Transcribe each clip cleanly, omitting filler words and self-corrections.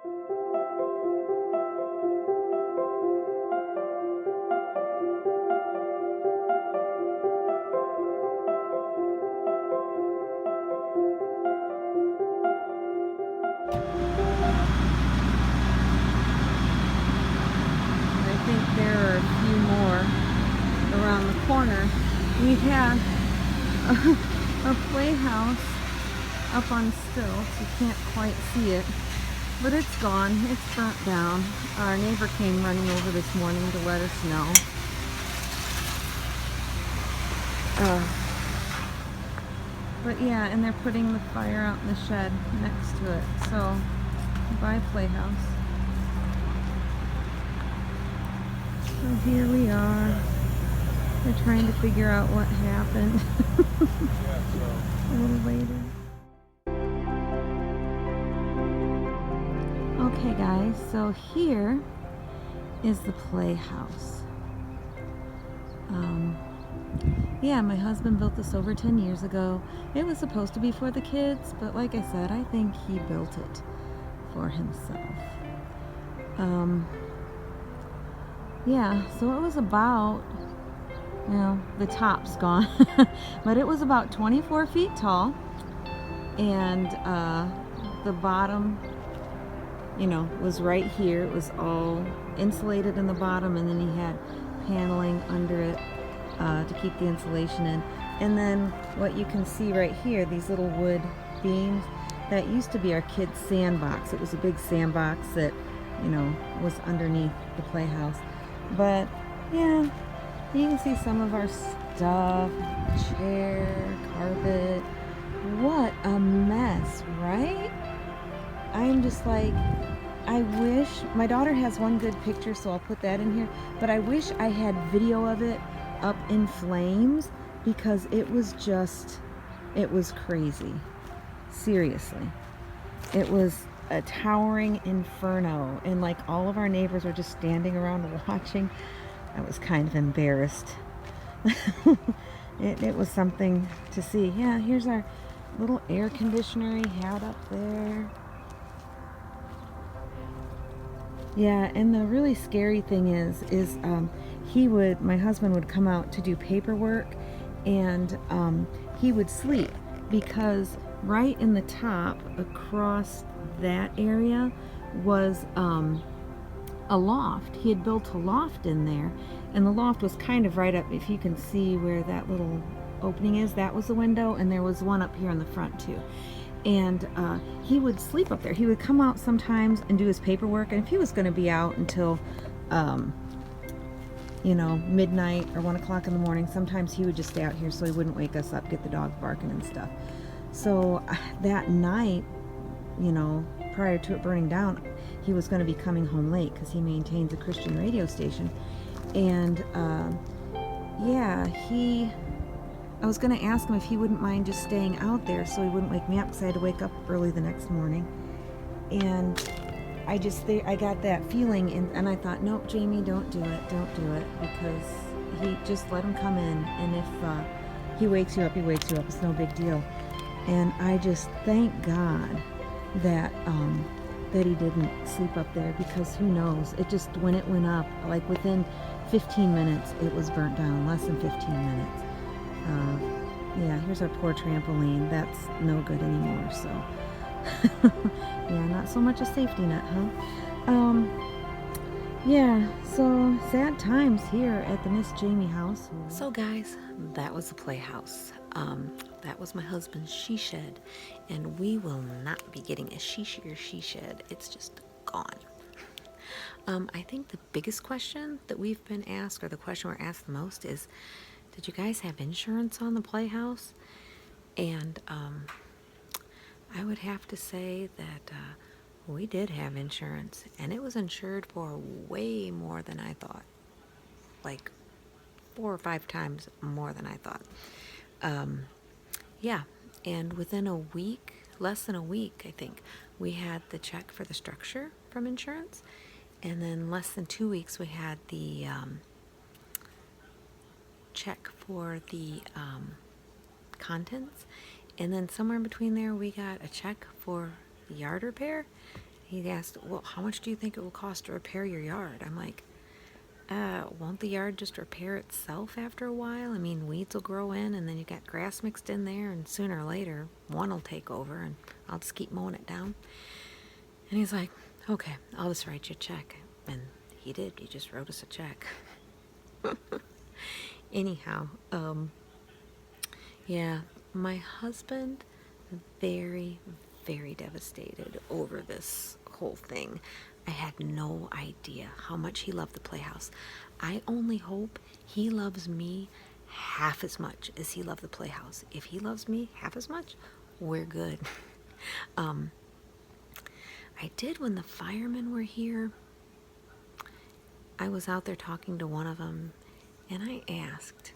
There are a few more around the corner. We have a playhouse up on stilts. You can't quite see it, but it's gone. It's burnt down. Our neighbor came running over this morning to let us know. But yeah, and they're putting the fire out in the shed next to it. So, bye playhouse. So here we are. We're trying to figure out what happened a little later. Okay guys, so here is the playhouse. Yeah, my husband built this over 10 years ago. It was supposed to be for the kids, but like I said, I think he built it for himself. Yeah, so it was about, you know, the top's gone, but it was about 24 feet tall, and the bottom, you know, was right here. It was all insulated in the bottom, and then he had paneling under it to keep the insulation in. And then what you can see right here, these little wood beams, that used to be our kids' sandbox. It was a big sandbox that, you know, was underneath the playhouse. But yeah, you can see some of our stuff, chair, carpet. What a mess, right? I'm just like, I wish, my daughter has one good picture, so I'll put that in here, but I wish I had video of it up in flames, because it was just, it was crazy. Seriously. It was a towering inferno, and like all of our neighbors were just standing around watching. I was kind of embarrassed. It was something to see. Yeah, here's our little air conditioner he had up there. Yeah, and the really scary thing is my husband would come out to do paperwork, and he would sleep, because right in the top across that area was a loft. He had built a loft in there, and the loft was kind of right up, if you can see where that little opening is, that was the window, and there was one up here in the front too. And he would sleep up there. He would come out sometimes and do his paperwork, and if he was going to be out until you know, midnight or 1 o'clock in the morning, sometimes he would just stay out here so he wouldn't wake us up, get the dog barking and stuff. So that night, you know, prior to it burning down, he was going to be coming home late because he maintains a Christian radio station. And yeah, I was going to ask him if he wouldn't mind just staying out there so he wouldn't wake me up, because I had to wake up early the next morning. And I got that feeling, and I thought, nope, Jamie, don't do it, because he just let him come in, and if he wakes you up, he wakes you up. It's no big deal. And I just thank God that that he didn't sleep up there, because who knows, it just, when it went up, like within 15 minutes it was burnt down, less than 15 minutes. Yeah, here's our poor trampoline. That's no good anymore, so yeah, not so much a safety net, huh? Yeah, so sad times here at the Miss Jamie house. So guys, that was the playhouse. That was my husband's she shed, and we will not be getting a she shed. It's just gone. I think the biggest question that we've been asked, or the question we're asked the most, is, did you guys have insurance on the playhouse? And I would have to say that we did have insurance, and it was insured for way more than I thought. Like 4 or 5 times more than I thought. Yeah, and within a week, less than a week, I think, we had the check for the structure from insurance, and then less than 2 weeks we had the check for the contents, and then somewhere in between there we got a check for the yard repair, he asked, well, how much do you think it will cost to repair your yard? I'm like, won't the yard just repair itself after a while? I mean, weeds will grow in, and then you got grass mixed in there, and sooner or later, one will take over, and I'll just keep mowing it down. And he's like, okay, I'll just write you a check. And he did. He just wrote us a check. Anyhow, yeah, my husband, very, very devastated over this whole thing. I had no idea how much he loved the Playhouse. I only hope he loves me half as much as he loved the Playhouse. If he loves me half as much, we're good. um, I did when the firemen were here. I was out there talking to one of them, and I asked,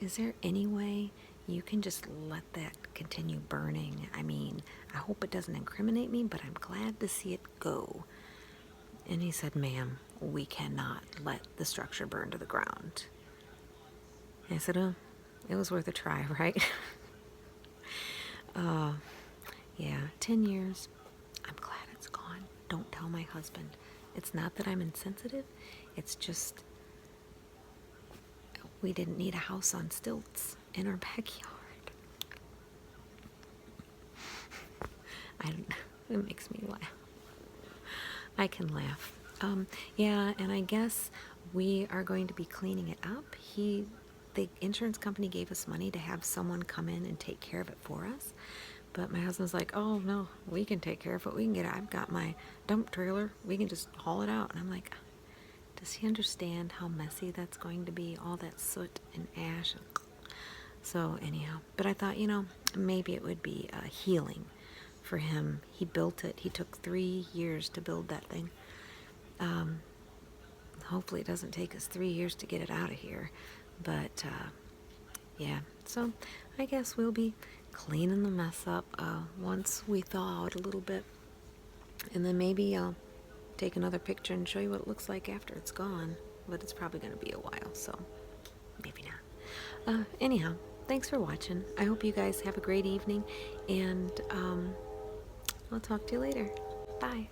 is there any way you can just let that continue burning? I mean, I hope it doesn't incriminate me, but I'm glad to see it go. And he said, ma'am, we cannot let the structure burn to the ground. And I said, oh, it was worth a try, right? Yeah, 10 years. I'm glad it's gone. Don't tell my husband. It's not that I'm insensitive. It's just we didn't need a house on stilts in our backyard. It makes me laugh. I can laugh. Yeah, and I guess we are going to be cleaning it up. The insurance company gave us money to have someone come in and take care of it for us. But my husband's like, oh, no, we can take care of it. We can get it. I've got my dump trailer. We can just haul it out. And I'm like, does he understand how messy that's going to be? All that soot and ash. So anyhow, but I thought, maybe it would be healing for him. He built it. He took 3 years to build that thing. Hopefully it doesn't take us 3 years to get it out of here. But, yeah. So I guess we'll be cleaning the mess up once we thaw out a little bit. And then maybe I'll take another picture and show you what it looks like after it's gone. But it's probably going to be a while, so maybe not. Anyhow, thanks for watching. I hope you guys have a great evening. And I'll talk to you later. Bye.